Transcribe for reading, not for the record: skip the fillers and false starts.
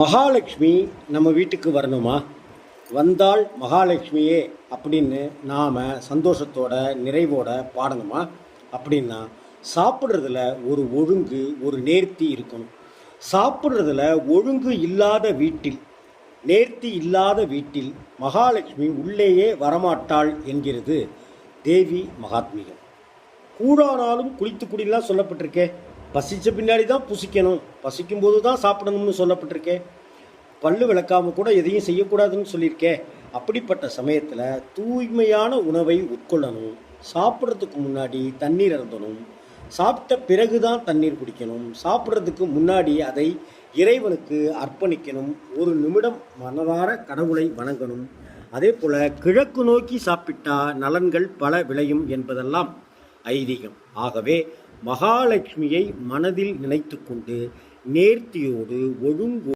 மகாலட்சுமி நம்ம வீட்டுக்கு வரணுமா? வந்தால் மகாலட்சுமியே அப்படின்னு நாம் சந்தோஷத்தோட நிறைவோட பாடணுமா? அப்படின்னா சாப்பிட்றதுல ஒரு ஒழுங்கு, ஒரு நேர்த்தி இருக்கணும். சாப்பிட்றதுல ஒழுங்கு இல்லாத வீட்டில், நேர்த்தி இல்லாத வீட்டில் மகாலட்சுமி உள்ளேயே வரமாட்டாள் என்கிறது தேவி மகாத்மிகம். கூழானாலும் குளித்து குடிலாம் சொல்லப்பட்டிருக்கே. பசித்த பின்னாடி தான் புசிக்கணும், பசிக்கும்போது தான் சாப்பிடணும்னு சொல்லப்பட்டிருக்கே. பல்லு விளக்காமல் கூட எதையும் செய்யக்கூடாதுன்னு சொல்லியிருக்கே. அப்படிப்பட்ட சமயத்தில் தூய்மையான உணவை உட்கொள்ளணும். சாப்பிட்றதுக்கு முன்னாடி தண்ணீர் அருந்தணும். சாப்பிட்ட பிறகு தான் தண்ணீர் குடிக்கணும். சாப்பிட்றதுக்கு முன்னாடி அதை இறைவனுக்கு அர்ப்பணிக்கணும். ஒரு நிமிடம் மனதார கடவுளை வணங்கணும். அதே போல் கிழக்கு நோக்கி சாப்பிட்டா நலன்கள் பல விளையும் என்பதெல்லாம் ஐதீகம். ஆகவே மகாலட்சுமியை மனதில் நினைத்து கொண்டு நேர்த்தியோடு ஒழுங்கு